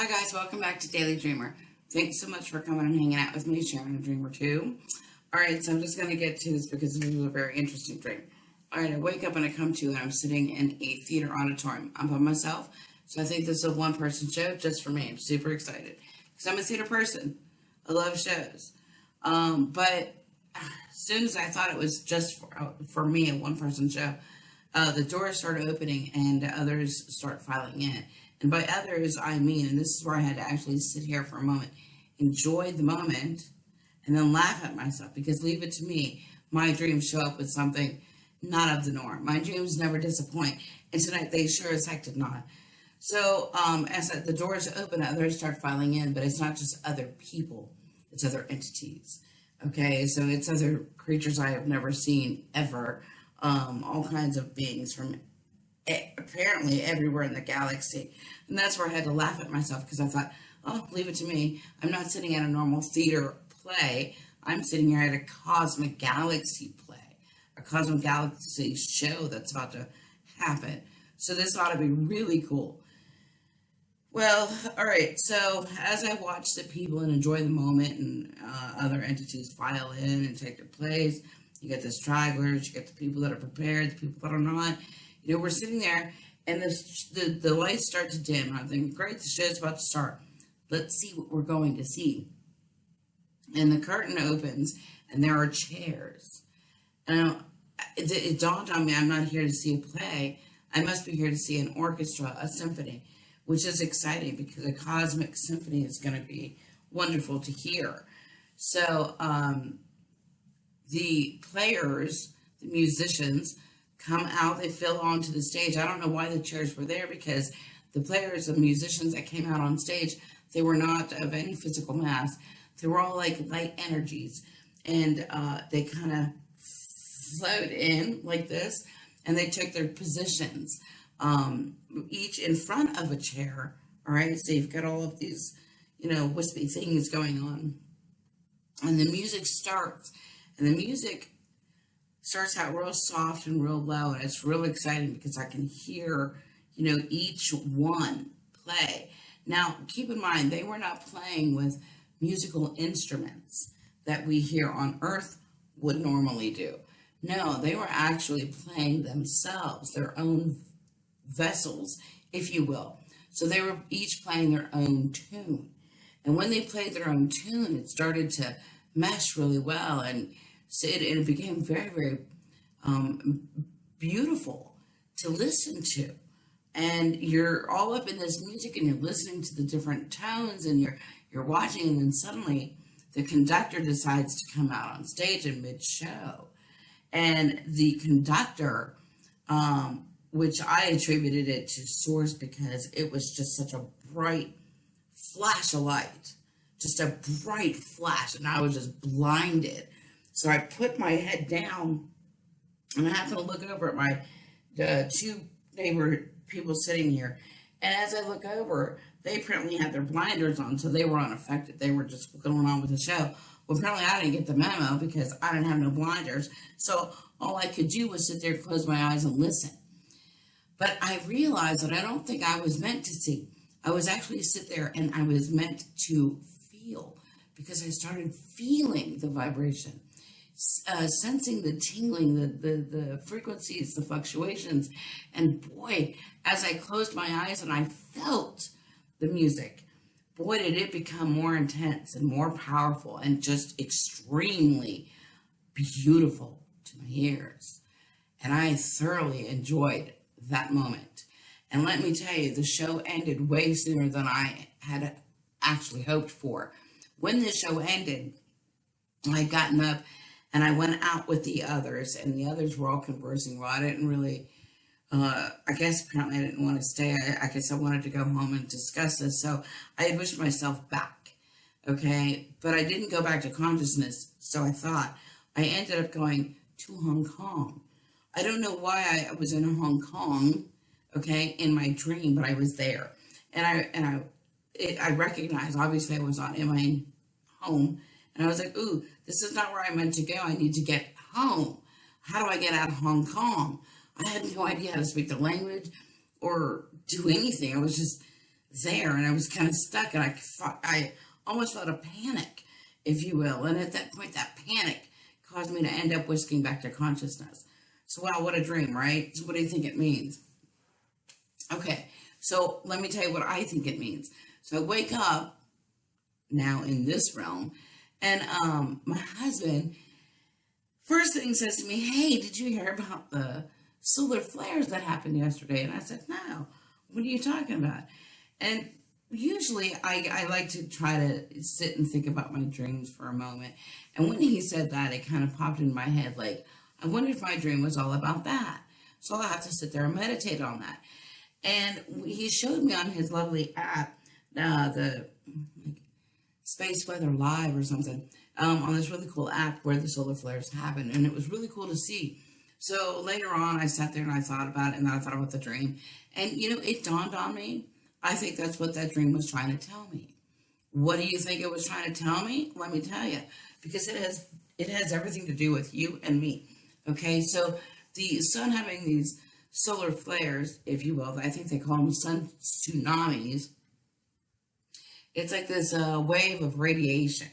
Hi guys, welcome back to Daily Dreamer. Thanks so much for coming and hanging out with me, sharing a dream or two. Alright, so I'm just going to get to this because this is a very interesting dream. Alright, I wake up and I come to and I'm sitting in a theater auditorium. I'm by myself, so I think this is a one-person show just for me. I'm super excited because I'm a theater person. I love shows. But as soon as I thought it was just for me, a one-person show, the doors started opening and others start filing in. And by others, I mean, and this is where I had to actually sit here for a moment, enjoy the moment, and then laugh at myself, because leave it to me, my dreams show up with something not of the norm. My dreams never disappoint, and tonight they sure as heck did not. So as the doors open, others start filing in, but it's not just other people, it's other entities. Okay, so it's other creatures I have never seen ever, all kinds of beings from apparently everywhere in the galaxy. And that's where I had to laugh at myself, because I thought, oh, leave it to me. I'm not sitting at a normal theater play. I'm sitting here at a cosmic galaxy play, a cosmic galaxy show that's about to happen. So this ought to be really cool. Well, all right, so as I watch the people and enjoy the moment, and other entities file in and take their place, you get the stragglers, you get the people that are prepared, the people that are not. You know, we're sitting there, and the lights start to dim. And I'm thinking, great, the show's about to start. Let's see what we're going to see. And the curtain opens, and there are chairs. And it dawned on me, I'm not here to see a play. I must be here to see an orchestra, a symphony, which is exciting because a cosmic symphony is going to be wonderful to hear. So the players, the musicians, come out, they fill onto the stage. I don't know why the chairs were there, because the players, the musicians that came out on stage, they were not of any physical mass. They were all like light energies, and they kind of flowed in like this, and they took their positions, each in front of a chair. All right, so you've got all of these, wispy things going on, and the music starts, and the music starts out real soft and real low, and it's real exciting because I can hear, each one play. Now, keep in mind, they were not playing with musical instruments that we here on Earth would normally do. No, they were actually playing themselves, their own vessels, if you will. So they were each playing their own tune. And when they played their own tune, it started to mesh really well, and so it became very, very beautiful to listen to. And you're all up in this music, and you're listening to the different tones, and you're watching, and then suddenly the conductor decides to come out on stage in mid-show. And the conductor, which I attributed it to Source, because it was just such a bright flash of light, just a bright flash, and I was just blinded. So I put my head down, and I happened to look over at my two neighbor people sitting here. And as I look over, they apparently had their blinders on, so they were unaffected. They were just going on with the show. Well, apparently I didn't get the memo because I didn't have no blinders. So all I could do was sit there, close my eyes, and listen. But I realized that I don't think I was meant to see. I was actually sit there, and I was meant to feel, because I started feeling the vibration. Sensing the tingling, the frequencies, the fluctuations. And boy, as I closed my eyes and I felt the music, boy, did it become more intense and more powerful and just extremely beautiful to my ears. And I thoroughly enjoyed that moment. And let me tell you, the show ended way sooner than I had actually hoped for. When the show ended, I had gotten up and I went out with the others, and the others were all conversing. Well, I didn't really, I guess apparently I didn't want to stay. I guess I wanted to go home and discuss this. So I had wished myself back, okay? But I didn't go back to consciousness, so I thought. I ended up going to Hong Kong. I don't know why I was in Hong Kong, okay, in my dream, but I was there. And I recognized, obviously I was not in my home, and I was like, ooh, this is not where I meant to go. I need to get home. How do I get out of Hong Kong? I had no idea how to speak the language or do anything. I was just there, and I was kind of stuck, and I almost felt a panic, if you will. And at that point, that panic caused me to end up whisking back to consciousness. So, wow, what a dream, right? So what do you think it means? Okay, so let me tell you what I think it means. So I wake up now in this realm, and my husband first thing says to me, "Hey, did you hear about the solar flares that happened yesterday?" And I said, "No, what are you talking about?" And usually I like to try to sit and think about my dreams for a moment. And when he said that, it kind of popped in my head like, I wonder if my dream was all about that. So I'll have to sit there and meditate on that. And he showed me on his lovely app, the Space Weather Live or something, on this really cool app where the solar flares happen. And it was really cool to see. So later on, I sat there and I thought about it, and then I thought about the dream. And, it dawned on me. I think that's what that dream was trying to tell me. What do you think it was trying to tell me? Let me tell you, because it has everything to do with you and me. Okay, so the sun having these solar flares, if you will, I think they call them sun tsunamis. It's like this wave of radiation,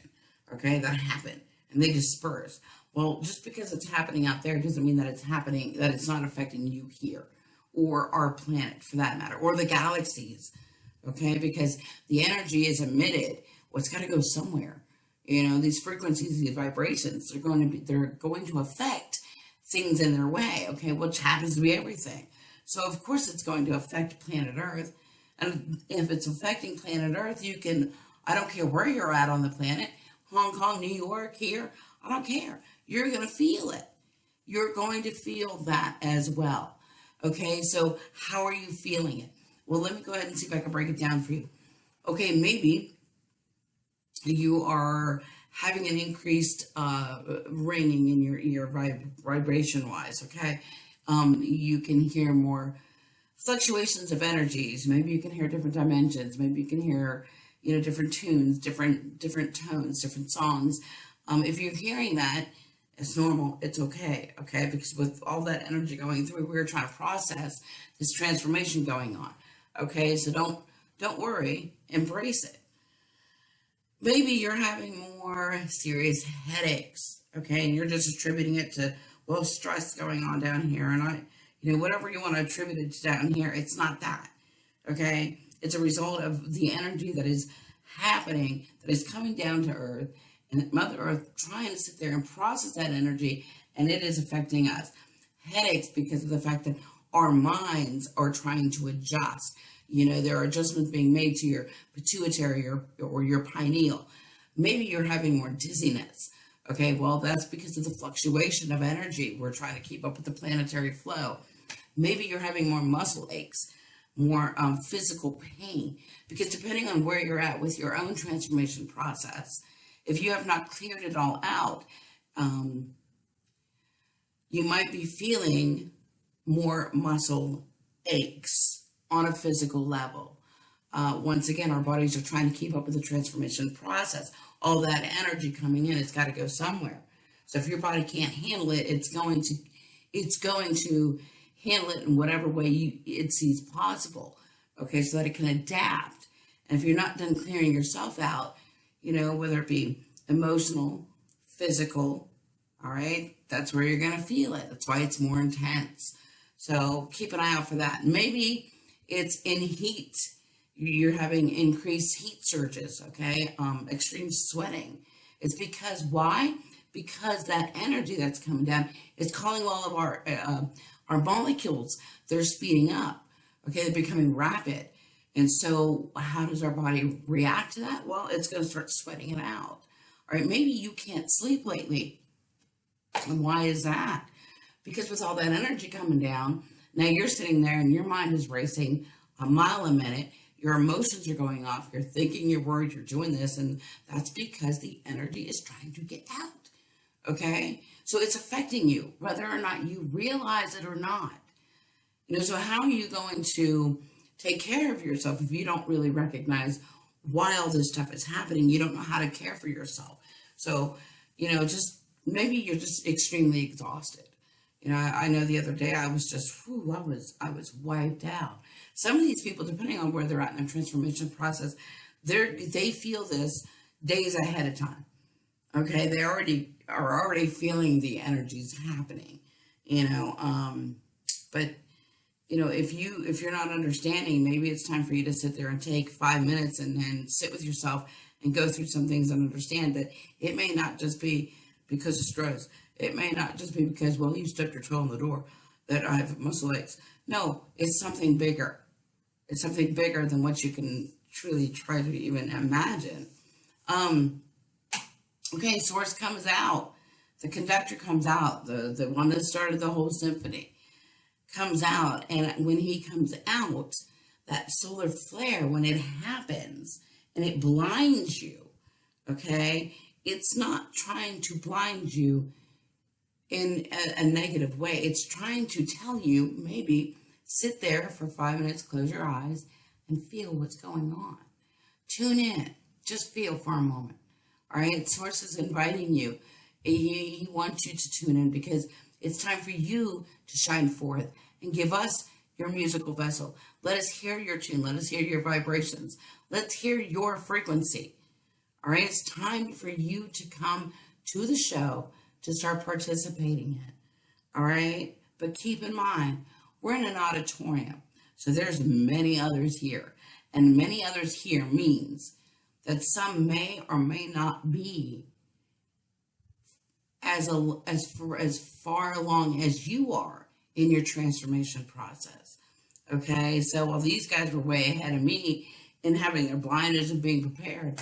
okay, that happen, and they disperse. Well, just because it's happening out there doesn't mean that it's not affecting you here, or our planet for that matter, or the galaxies, okay, because the energy is emitted. Well, it's got to go somewhere. These frequencies, these vibrations, they're going to affect things in their way, okay, which happens to be everything. So of course it's going to affect planet Earth. And if it's affecting planet Earth, I don't care where you're at on the planet, Hong Kong, New York, here, I don't care. You're going to feel it. You're going to feel that as well. Okay, so how are you feeling it? Well, let me go ahead and see if I can break it down for you. Okay, maybe you are having an increased ringing in your ear vibration-wise, okay? You can hear more fluctuations of energies. Maybe you can hear different dimensions. Maybe you can hear, different tunes, different tones, different songs. If you're hearing that, it's normal. It's okay, because with all that energy going through, we're trying to process this transformation going on, okay? So don't worry. Embrace it. Maybe you're having more serious headaches, okay? And you're just attributing it to, well, stress going on down here. And whatever you want to attribute it to down here, it's not that, okay? It's a result of the energy that is happening, that is coming down to Earth, and Mother Earth trying to sit there and process that energy, and it is affecting us. Headaches because of the fact that our minds are trying to adjust. There are adjustments being made to your pituitary or your pineal. Maybe you're having more dizziness. Okay, well, that's because of the fluctuation of energy. We're trying to keep up with the planetary flow. Maybe you're having more muscle aches, more physical pain, because depending on where you're at with your own transformation process, if you have not cleared it all out, you might be feeling more muscle aches on a physical level. Once again, our bodies are trying to keep up with the transformation process. All that energy coming in, it's got to go somewhere. So if your body can't handle it, it's going to handle it in whatever way it sees possible. Okay, so that it can adapt. And if you're not done clearing yourself out, whether it be emotional, physical, all right, that's where you're going to feel it. That's why it's more intense. So keep an eye out for that. Maybe it's in heat. You're having increased heat surges, okay? Extreme sweating. It's because, why? Because that energy that's coming down is calling all of our molecules. They're speeding up, okay? They're becoming rapid. And so how does our body react to that? Well, it's going to start sweating it out. All right, maybe you can't sleep lately. And why is that? Because with all that energy coming down, now you're sitting there and your mind is racing a mile a minute. Your emotions are going off. You're thinking, you're worried, you're doing this. And that's because the energy is trying to get out. Okay? So it's affecting you, whether or not you realize it or not. So how are you going to take care of yourself if you don't really recognize why all this stuff is happening? You don't know how to care for yourself. So, just maybe you're just extremely exhausted. I know the other day I was just, I was wiped out. Some of these people, depending on where they're at in their transformation process, they feel this days ahead of time. Okay, they are already feeling the energies happening, you know. But if you're not understanding, maybe it's time for you to sit there and take 5 minutes and sit with yourself and go through some things and understand that it may not just be because of stress. It may not just be because, well, you stubbed your toe in the door that I have muscle aches. No, it's something bigger. It's something bigger than what you can truly try to even imagine. Okay, Source comes out. The conductor comes out. The one that started the whole symphony comes out. And when he comes out, that solar flare, when it happens and it blinds you, okay, it's not trying to blind you in a negative way. It's trying to tell you, maybe sit there for 5 minutes, close your eyes, and feel what's going on. Tune in. Just feel for a moment. All right? Source is inviting you. He wants you to tune in because it's time for you to shine forth and give us your musical vessel. Let us hear your tune. Let us hear your vibrations. Let's hear your frequency. All right? It's time for you to come to the show to start participating in. All right? But keep in mind, we're in an auditorium. So there's many others here. And many others here means that some may or may not be as far along as you are in your transformation process. Okay, so while these guys were way ahead of me in having their blindness and being prepared,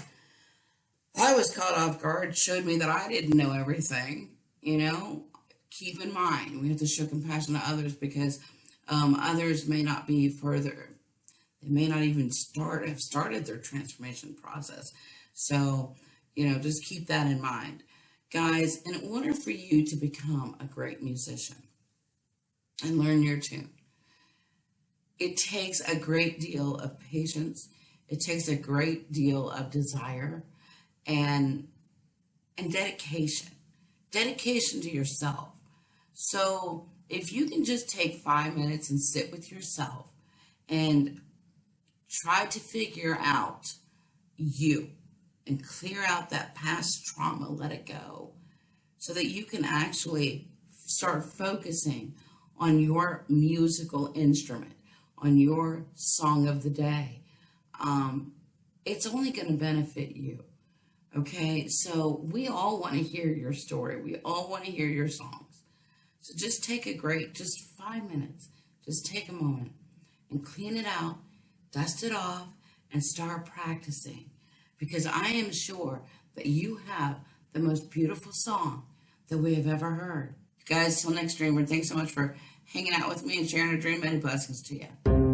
I was caught off guard, showed me that I didn't know everything. Keep in mind, we have to show compassion to others because others may not be further. They may not even have started their transformation process. So, just keep that in mind. Guys, in order for you to become a great musician and learn your tune, it takes a great deal of patience. It takes a great deal of desire and dedication. Dedication to yourself. So if you can just take 5 minutes and sit with yourself and try to figure out you and clear out that past trauma, let it go, so that you can actually start focusing on your musical instrument, on your song of the day. It's only going to benefit you. Okay, so we all want to hear your story. We all want to hear your songs. So just take just 5 minutes. Just take a moment and clean it out, dust it off, and start practicing. Because I am sure that you have the most beautiful song that we have ever heard. Guys, till next dreamer, thanks so much for hanging out with me and sharing a dream. Many blessings to you.